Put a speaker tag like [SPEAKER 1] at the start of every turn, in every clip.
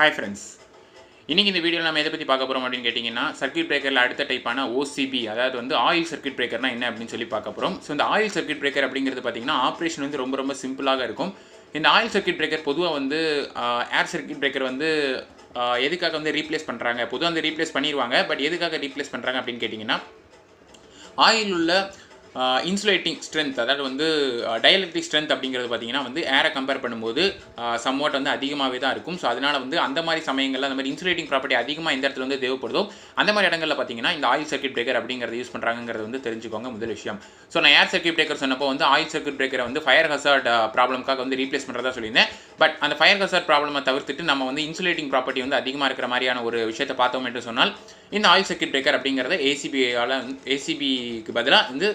[SPEAKER 1] Hi friends. இன்னைக்கு இந்த வீடியோல நம்ம எதை பத்தி பார்க்க போறோம் அப்படினு கேட்டிங்கனா சர்க்யூட் பிரேக்கர்ல அடுத்த டைப்பான OCB அதாவது வந்து ஆயில் சர்க்யூட் பிரேக்கர்னா என்ன அப்படினு சொல்லி பார்க்க போறோம். சோ இந்த ஆயில் சர்க்யூட் பிரேக்கர் அப்படிங்கிறது பாத்தீங்கன்னா ஆபரேஷன் வந்து ரொம்ப சிம்பிளாக இருக்கும். இந்த ஆயில் சர்க்யூட் பிரேக்கர் பொதுவா வந்து ஏர் சர்க்யூட் பிரேக்கர் வந்து எதுக்காக வந்து ரீப்ளேஸ் பண்றாங்க? பொதுவா வந்து ரீப்ளேஸ் பண்ணிடுவாங்க. பட் எதுக்காக ரீப்ளேஸ் பண்றாங்க அப்படினு கேட்டிங்கனா ஆயில் உள்ள இன்சுலேட்டிங் ஸ்ட்ரென்த் அதாவது வந்து டயலெக்ட்ரிக் ஸ்ட்ரென்த் அப்படிங்கிறது பார்த்தீங்கன்னா வந்து ஏரை கம்பேர் பண்ணும்போது சம்வாட் வந்து அதிகமாகவே தான் இருக்கும். ஸோ அதனால் வந்து அந்த மாதிரி சமயங்களில் அந்த மாதிரி இன்சுலேட்டிங் ப்ராப்பர்ட்டி அதிகமாக எந்த இடத்துல வந்து தேவைப்படுதோ அந்த மாதிரி இடங்களில் பார்த்தீங்கன்னா இந்த ஆயில் சர்க்யூட் பிரேக்கர் அப்படிங்கிறது யூஸ் பண்ணுறாங்கிறது வந்து தெரிஞ்சுக்கோங்க முதல் விஷயம். ஸோ நான் ஏர் சர்க்யூட் பிரேக்கர் சொன்னப்போ வந்து ஆயில் சர்க்யூட் பிரேக்கரை வந்து ஃபயர் ஹசார்ட் ப்ராப்ளம்காக வந்து ரீப்ளேஸ் பண்ணுறதா சொல்லியிருந்தேன். பட் அந்த ஃபயர் ஹசார்ட் ப்ராப்ளமை தவிர்த்துட்டு நம்ம வந்து இன்சுலேட்டிங் ப்ராப்பர்ட்டி வந்து அதிகமாக இருக்கிற மாதிரியான ஒரு விஷயத்தை பார்த்தோம் என்று சொன்னால் இந்த ஆயில் சர்க்யூட் பிரேக்கர் அப்படிங்கிறத ஏசிபிக்கு பதிலாக வந்து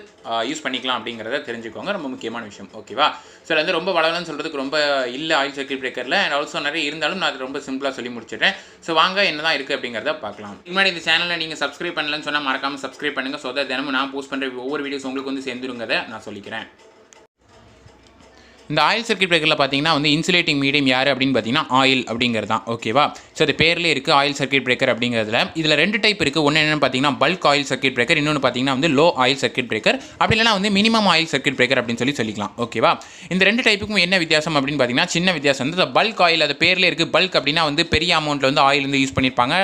[SPEAKER 1] யூஸ் பண்ணிக்கலாம் அப்படிங்கிறத தெரிஞ்சுக்கோங்க. ரொம்ப முக்கியமான விஷயம். ஓகேவா? ஸோ அது வந்து ரொம்ப வளவலன்னு சொல்கிறதுக்கு ரொம்ப இல்லை ஆயில் சர்க்யூட் பிரேக்கரில் அண்ட் ஆல்சோ நிறைய இருந்தாலும் நான் அது ரொம்ப சிம்பிளாக சொல்லி முடிச்சிட்டேன். ஸோ வாங்க என்ன தான் இருக்குது அப்படிங்கிறத பார்க்கலாம். முன்னாடி இந்த சேனலில் நீங்கள் சப்ஸ்கிரைப் பண்ணலன்னு சொன்னால் மறக்காமல் சப்ஸ்கிரைப் பண்ணுங்கள். ஸோ அதை தினமும் நான் போஸ்ட் பண்ணுற ஒவ்வொரு வீடியோஸ் உங்களுக்கு வந்து சேர்ந்துருங்கிறத நான் சொல்லிக்கிறேன். இந்த ஆயில் சர்க்யூட் பிரேக்கரில் பார்த்தீங்கன்னா வந்து இன்சுலேட்டிங் மீடியம் யார் அப்படின்னு பார்த்தீங்கன்னா ஆயில் அப்படிங்கிறது தான். ஓகேவா? ஸோ அது பேர்லேயே இருக்குது ஆயில் சர்க்யூட் பிரேக்கர் அப்படிங்கிறதுல. இதில் ரெண்டு டைப் இருக்குது. ஒன்று என்னென்னு பார்த்தீங்கன்னா பல்க் ஆயில் சர்க்யூட் பிரேக்கர், இன்னொன்று பார்த்தீங்கன்னா வந்து லோ ஆயில் சர்க்யூட் பிரேக்கர், அப்படி இல்லைனா வந்து மினிமம் ஆயில் சர்க்யூட் பிரேக்கர் அப்படின்னு சொல்லிக்கலாம். ஓகேவா? இந்த ரெண்டு டைப்புக்கும் என்ன வித்தியாசம் அப்படின்னு பார்த்தீங்கன்னா சின்ன வித்தியாசம் வந்து பல்க் ஆயில் அது பேர்லேயே இருக்குது. பல்க் அப்படின்னா வந்து பெரிய அமௌண்ட்டில் வந்து ஆயில் வந்து யூஸ் பண்ணியிருப்பாங்க,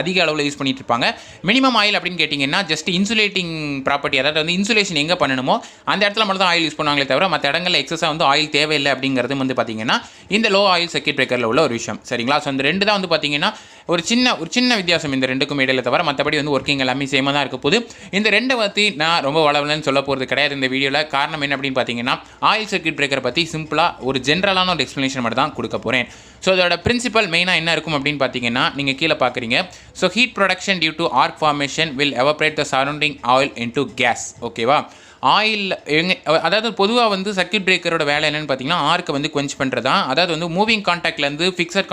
[SPEAKER 1] அதிக அளவில் யூஸ் பண்ணிட்டு இருப்பாங்க. மினிமம் ஆயில் அப்படின்னு கேட்டிங்கன்னா ஜஸ்ட் இன்சுலேட்டிங் ப்ராப்பர்ட்டி அதாவது வந்து இன்சுலேஷன் எங்கே பண்ணணுமோ அந்த இடத்துல மட்டும் தான் ஆயில் யூஸ் பண்ணுவாங்களே தவிர மற்ற இடங்களில் எக்ஸஸாக வந்து ஆயில் தேவையில்லை அப்படிங்கிறது வந்து பார்த்தீங்கன்னா இந்த லோ ஆயில் சர்க்யூட் பிரேக்கரில் உள்ள ஒரு விஷயம். சரிங்களா? ஸோ இந்த ரெண்டு தான் வந்து பார்த்தீங்கன்னா ஒரு சின்ன வித்தியாசம் இந்த ரெண்டுக்கும் இடையில தவிர மற்றபடி வந்து ஒர்க்கிங் எல்லாமே சேமாக தான் இருக்க போது. இந்த ரெண்டை பற்றி நான் ரொம்ப வளவலன்னு சொல்ல போகிறது கிடையாது இந்த வீடியோவில். காரணம் என்ன அப்படின்னு பார்த்தீங்கன்னா ஆயில் சர்க்யூட் பிரேக்கரை பற்றி சிம்பிளாக ஒரு ஜென்ரலான ஒரு எக்ஸ்ப்ளனேஷன் மட்டும் தான் கொடுக்க போகிறேன். ஸோ அதோட பிரின்சிபல் மெயினாக என்ன இருக்கும் அப்படின்னு பார்த்தீங்கன்னா நீங்கள் கீழே பார்க்குறீங்க. So heat production due to arc formation will evaporate the surrounding oil into gas. ஓகேவா? ஆயில் அதாவது பொதுவாக வந்து சர்க்யூட் பிரேக்கரோட வேலை என்னென்னு பார்த்தீங்கன்னா ஆர்க்கை வந்து குவென்ச் பண்ணுறது தான். அதாவது வந்து மூவிங் கான்டாக்ட்லேருந்து ஃபிக்ஸட்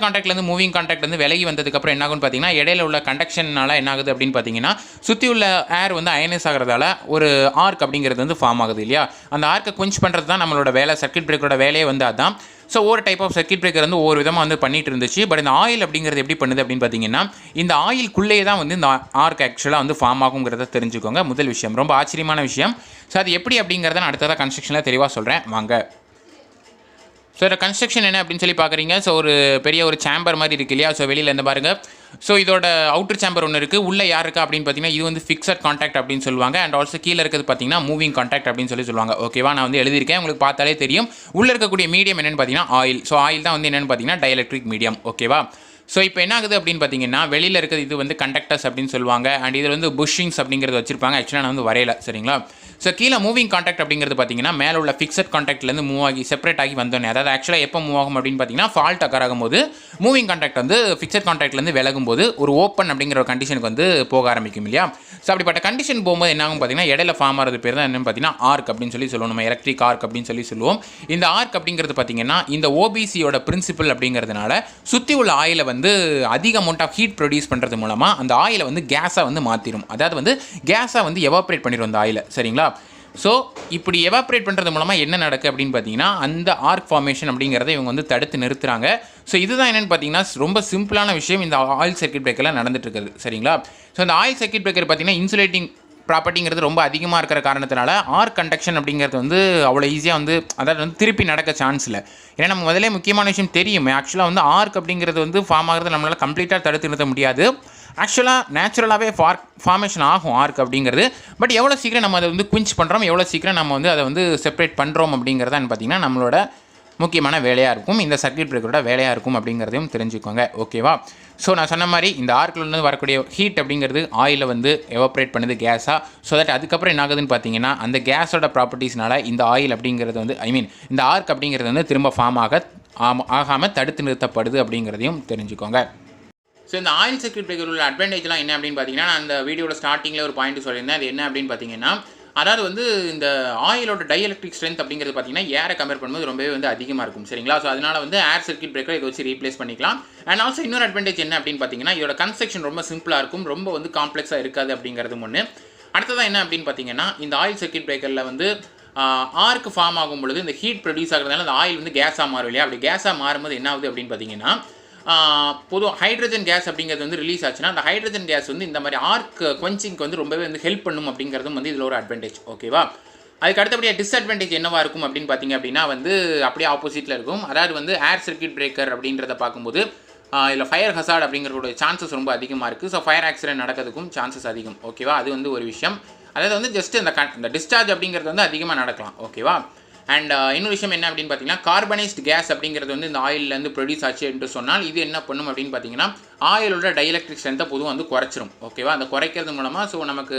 [SPEAKER 1] கான்டாக்ட்லேருந்து மூவிங் கான்டாக்ட் வந்து விலகி வந்ததுக்கப்புறம் என்ன ஆகுன்னு பார்த்தீங்கன்னா இடையில உள்ள கண்டக்ஷனால் என்ன ஆகுது அப்படின்னு பார்த்தீங்கன்னா சுற்றி உள்ள ஏர் வந்து அயனைஸ் ஆகிறதால ஒரு ஆர்க் அப்படிங்கிறது வந்து ஃபார்ம் ஆகுது இல்லையா? அந்த ஆர்க்கை குவென்ச் பண்ணுறது தான் நம்மளோட வேலை. சர்க்யூட் பிரேக்கரோட வேலையே வந்து அதுதான். ஸோ ஒரு டைப் ஆஃப் சர்க்யூட் பிரேக்கர் வந்து ஒவ்வொரு விதமாக வந்து பண்ணிட்டு இருந்துச்சு. பட் இந்த ஆயில் அப்படிங்கிறது எப்படி பண்ணுது அப்படின்னு பார்த்தீங்கன்னா இந்த ஆயில்குள்ளேயே தான் வந்து இந்த ஆர்க் ஆக்சுவலாக வந்து ஃபார்ம் ஆகுங்கிறத தெரிஞ்சுக்கோங்க. முதல் விஷயம் ரொம்ப ஆச்சரியமான விஷயம். ஸோ அது எப்படி அப்படிங்கிறத நான் அடுத்ததாக கன்ஸ்ட்ரக்ஷனில் தெளிவாக சொல்கிறேன் வாங்க. ஸோ இதோட கன்ஸ்ட்ரக்ஷன் என்ன அப்படின்னு சொல்லி பார்க்குறீங்க. ஸோ ஒரு பெரிய ஒரு சேம்பர் மாதிரி இருக்குது இல்லையா? ஸோ வெளியில் இருந்து பாருங்கள். ஸோ இதோட அவுட்டர் சேம்பர் ஒன்று இருக்குது. உள்ளே யார் இருக்கா அப்படின்னு பார்த்தீங்கன்னா இது வந்து ஃபிக்ஸட் கான்டாக்ட் அப்படின்னு சொல்லுவாங்க. அண்ட் ஆல்சோ கீழே இருக்கிறது பார்த்தீங்கன்னா மூவிங் கான்டாக்ட் அப்படின்னு சொல்லுவாங்க. ஓகேவா? நான் வந்து எழுதியிருக்கேன், உங்களுக்கு பார்த்தாலே தெரியும். உள்ளே இருக்கக்கூடிய மீடியம் என்னென்னு பார்த்தீங்கன்னா ஆயில். ஸோ ஆயில் தான் வந்து என்னென்னு பார்த்தீங்கன்னா டயலெக்ட்ரிக் மீடியம். ஓகேவா? ஸோ இப்போ என்ன ஆகுது அப்படின்னு பார்த்தீங்கன்னா வெளியில் இருக்கிறது இது வந்து கண்டக்டர்ஸ் அப்படின்னு சொல்லுவாங்க. அண்ட் இதில் வந்து புஷ்ஷிங்ஸ் அப்படிங்கிறது வச்சிருப்பாங்க. ஆக்சுவலாக நான் வந்து வரையல. சரிங்களா? ஸோ கீழே மூவிங் கான்டாக்ட் அப்படிங்கிறது பார்த்தீங்கன்னா மேலே உள்ள ஃபிக்ஸட் கான்டாக்ட்லேருந்து மூவ் ஆகி செப்பரேட் ஆகி வந்தோன்னே அதாவது ஆக்சுவலாக எப்போ மூவ் ஆகும் அப்படின்னு பார்த்தீங்கன்னா ஃபால்ட் அக்கர் ஆகும்போது மூவிங் கான்டாக்ட் வந்து ஃபிக்ஸட் கான்டாக்ட்லேருந்து விலகும் போது ஒரு ஓப்பன் அப்படிங்கிற ஒரு கண்டிஷனுக்கு வந்து போக ஆரம்பிக்கும் இல்லையா? ஸோ அப்படிப்பட்ட கண்டிஷன் போகும்போது என்ன ஆகும் பார்த்தீங்கன்னா இடையில ஃபார்ம் ஆகிறது பேர் தான் என்னென்னு பார்த்தீங்கன்னா ஆர்க் அப்படின்னு சொல்லுவோம். நம்ம எலக்ட்ரிக் ஆர்க் அப்படின்னு சொல்லுவோம். இந்த ஆர்க் அப்படிங்கிறது பார்த்தீங்கன்னா இந்த ஓபிசியோட பிரின்சிபல் அப்படிங்கிறதுனால சுற்றி உள்ள ஆயிலை வந்து அதிக அமௌண்ட் ஆஃப் ஹீட் ப்ரொடியூஸ் பண்ணுறது மூலமாக அந்த ஆயிலை வந்து கேஸாக வந்து மாற்றிடும். அதாவது வந்து கேஸாக வந்து எவாப்ரேட் பண்ணிடும் அந்த ஆயிலை. சரிங்களா? ஸோ இப்படி எவாப்ரேட் பண்ணுறது மூலமாக என்ன நடக்குது அப்படின்னு பார்த்தீங்கன்னா அந்த ஆர்க் ஃபார்மேஷன் அப்படிங்கிறத இவங்க வந்து தடுத்து நிறுத்துறாங்க. ஸோ இதுதான் என்னென்னு பார்த்தீங்கன்னா ரொம்ப சிம்பிளான விஷயம் இந்த ஆயில் சர்க்யூட் பிரேக்கரில் நடந்துட்டு இருக்குது. சரிங்களா? ஸோ இந்த ஆயில் சர்க்யூட் பிரேக்கர் பார்த்தீங்கன்னா இன்சுலேட்டிங் ப்ராப்பர்ட்டிங்கிறது ரொம்ப அதிகமாக இருக்கிற காரணத்தினால ஆர்க் கண்டக்ஷன் அப்படிங்கிறது வந்து அவ்வளோ ஈஸியாக வந்து அதாவது வந்து திருப்பி நடக்க சான்ஸ் இல்லை. ஏன்னா நம்ம முதலே முக்கியமான விஷயம் தெரியும். ஆக்சுவலாக வந்து ஆர்க் அப்படிங்கிறது வந்து ஃபார்ம் ஆகிறது நம்மளால் கம்ப்ளீட்டாக தடுத்து நிறுத்த முடியாது. ஆக்சுவலாக நேச்சுரலாகவே ஃபார்மேஷன் ஆகும் ஆர்க் அப்படிங்கிறது. பட் எவ்வளோ சீக்கிரம் நம்ம அதை வந்து குவிஞ்ச் பண்ணுறோம், எவ்வளோ சீக்கிரம் நம்ம வந்து அதை வந்து செப்பரேட் பண்ணுறோம் அப்படிங்கிறதான்னு பார்த்தீங்கன்னா நம்மளோட முக்கியமான வேலையாக இருக்கும். இந்த சர்க்யூட் பிரேக்கரோட வேலையாக இருக்கும் அப்படிங்கிறதையும் தெரிஞ்சுக்கோங்க. ஓகேவா? ஸோ நான் சொன்ன மாதிரி இந்த ஆர்க்லேருந்து வரக்கூடிய ஹீட் அப்படிங்கிறது ஆயிலை வந்து எவாப்ரேட் பண்ணுது கேஸாக. ஸோ தட் அதுக்கப்புறம் என்ன ஆகுதுன்னு பார்த்தீங்கன்னா அந்த கேஸோட ப்ராப்பர்ட்டிஸ்னால இந்த ஆயில் அப்படிங்கிறது வந்து இந்த ஆர்க் அப்படிங்கிறது வந்து திரும்ப ஃபார்ம் ஆகாமல் தடுத்து நிறுத்தப்படுது அப்படிங்கிறதையும் தெரிஞ்சுக்கோங்க. ஸோ இந்த ஆயில் சர்க்யூட் பிரேக்கர் உள்ள அட்வான்டேஜ்லாம் என்ன அப்படின்னு பார்த்தீங்கன்னா நான் அந்த வீடியோட ஸ்டார்டிங்கில் ஒரு பாயிண்ட் சொல்லியிருந்தேன். அது என்ன அப்படின்னு பார்த்தீங்கன்னா அதாவது வந்து இந்த ஆயிலோட டயலெக்ட்ரிக் ஸ்ட்ரென்த் அப்படிங்கிறது பார்த்தீங்கன்னா ஏரை கம்பேர் பண்ணும்போது ரொம்பவே வந்து அதிகமாக இருக்கும். சரிங்களா? ஸோ அதனால் வந்து ஏர் சர்க்யூட் பிரேக்கர் இதை வச்சு ரீப்ளேஸ் பண்ணிக்கலாம். அண்ட் ஆல்சோ இன்னொரு அட்வான்டேஜ் என்ன அப்படின்னு பார்த்தீங்கன்னா இதோட கன்ஸ்ட்ரக்ஷன் ரொம்ப சிம்பிளாக இருக்கும், ரொம்ப வந்து காம்ப்ளெக்ஸாக இருக்காது அப்படிங்கிறது ஒன்று. அடுத்ததான் என்ன அப்படின்னு பார்த்தீங்கன்னா இந்த ஆயில் சர்க்யூட் பிரேக்கரில் வந்து ஆர்க் ஃபார்ம் ஆகும் பொழுது இந்த ஹீட் ப்ரொடியூஸ் ஆகிறதுனால அந்த ஆயில் வந்து கேஸாக மாறும் இல்லையா? அப்படி கேஸாக மாறும்போது என்ன ஆகுது அப்படின்னு பார்த்தீங்கன்னா, பொதுவாக ஹைட்ரஜன் கேஸ் அப்படிங்கிறது வந்து ரிலீஸ் ஆச்சுன்னா அந்த ஹைட்ரஜன் கேஸ் வந்து இந்த மாதிரி ஆர்க் குவென்ச்சிங்க்கு வந்து ரொம்பவே வந்து ஹெல்ப் பண்ணும் அப்படிங்கிறதும் வந்து இதில் ஒரு அட்வான்டேஜ். ஓகேவா? அதுக்கு அடுத்தபடியாக டிஸ்அட்வான்டேஜ் என்னவாக இருக்கும் அப்படின்னு பார்த்தீங்க அப்படின்னா வந்து அப்படியே ஆப்போசிட்டில் இருக்கும். அதாவது வந்து ஏர் சர்க்யூட் பிரேக்கர் அப்படின்றத பார்க்கும்போது இதில் ஃபயர் ஹசார்ட் அப்படிங்கிறதோட சான்சஸ் ரொம்ப அதிகமாக இருக்குது. ஸோ ஃபயர் ஆக்சிடென்ட் நடக்கிறதுக்கும் சான்சஸ் அதிகம். ஓகேவா? அது வந்து ஒரு விஷயம். அதாவது வந்து ஜஸ்ட் இந்த டிஸ்சார்ஜ் அப்படிங்கிறது வந்து அதிகமாக நடக்கலாம். ஓகேவா? அண்ட் இன்னொரு விஷயம் என்ன அப்படின்னு பார்த்தீங்கன்னா, கார்பனைஸ்ட் கேஸ் அப்படிங்கிறது வந்து இந்த ஆயிலேருந்து ப்ரொடியூஸ் ஆச்சு என்று சொன்னால் இது என்ன பண்ணும் அப்படின்னு பார்த்தீங்கன்னா, ஆயிலோட டைஎலக்ட்ரிக் ஸ்ட்ரென்த்தை பொதுவாக வந்து குறைச்சிரும். ஓகேவா? அந்த குறைக்கிறது மூலமாக ஸோ நமக்கு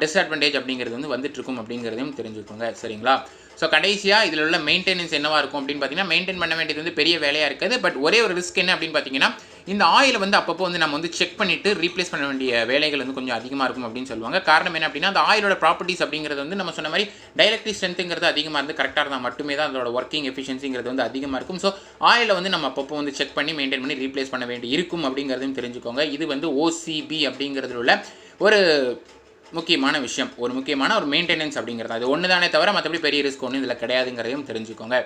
[SPEAKER 1] டிஸ்அட்வான்டேஜ் அப்படிங்கிறது வந்து வந்துட்டுருக்கும் அப்படிங்கிறதையும் தெரிஞ்சுக்கோங்க. சரிங்களா? ஸோ கடைசியாக இதில் உள்ள மெயின்டெனன்ஸ் என்னவாக இருக்கும் அப்படின்னு பார்த்தீங்கன்னா, மெயின்டைன் பண்ண வேண்டியது வந்து பெரிய வேலையாக இருக்காது. பட் ஒரே ஒரு ரிஸ்க் என்ன அப்படின்னு பார்த்தீங்கன்னா, இந்த ஆயிலை வந்து அப்பப்போ வந்து நம்ம வந்து செக் பண்ணிவிட்டு ரீப்ளேஸ் பண்ண வேண்டிய வேலைகள் வந்து கொஞ்சம் அதிகமாக இருக்கும் அப்படின்னு சொல்லுவாங்க. காரணம் என்ன அப்படின்னா, அந்த ஆயிலோட ப்ராப்பர்ட்டிஸ் அப்படிங்கிறது வந்து நம்ம சொன்ன மாதிரி டைஎலக்ட்ரிக் ஸ்ட்ரென்த்துங்கிறது அதிகமாக இருந்து கரெக்டாக இருந்தால் மட்டுமே தான் அதோட ஒர்க்கிங் எஃபிஷியன்சிங்கிறது வந்து அதிகமாக இருக்கும். ஸோ ஆயிலை வந்து நம்ம அப்பப்போ வந்து செக் பண்ணி மெயின்டைன் பண்ணி ரீப்ளேஸ் பண்ண வேண்டி இருக்கும் அப்படிங்கிறதையும் தெரிஞ்சுக்கோங்க. இது வந்து OCB அப்படிங்கிறதுல உள்ள ஒரு முக்கியமான விஷயம், ஒரு முக்கியமான ஒரு மெயின்டெனன்ஸ் அப்படிங்கிறது. அது ஒன்று தானே தவிர மற்றபடி பெரிய ரிஸ்க் ஒன்றும் இதில் கிடையாதுங்கிறதையும் தெரிஞ்சுக்கோங்க.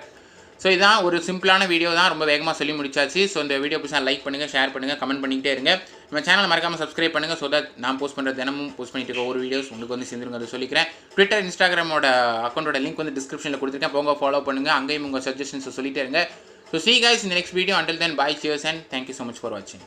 [SPEAKER 1] ஸோ இதான் ஒரு சிம்பிளான வீடியோ தான், ரொம்ப வேகமாக சொல்லி முடிச்சாச்சு. ஸோ இந்த வீடியோ பிடிச்சா லைக் பண்ணுங்கள், ஷேர் பண்ணுங்கள், கமெண்ட் பண்ணிக்கிட்டே இருங்க. நம்ம சேனலை மறக்காமல் சப்ஸ்கிரைப் பண்ணுங்கள். ஸோ தட் நான் போஸ்ட் பண்ணுற தினமும் போஸ்ட் பண்ணிட்டு இருக்க ஒரு வீடியோஸ் உங்களுக்கு வந்து சேர்ந்துருங்க. அதை சொல்லிக்கிறேன். ட்விட்டர், இன்ஸ்டாகிராமோட அக்கௌண்ட்டோட லிங்க் வந்து டிஸ்கிரிப்ஷனில் கொடுத்துருக்கேன். போங்க ஃபாலோ பண்ணுங்கள். அங்கேயும் உங்கள் சஜஷன்ஸை சொல்லிட்டே இருங்க. So see you guys in the next video. Until then, bye, cheers and thank you so much for watching.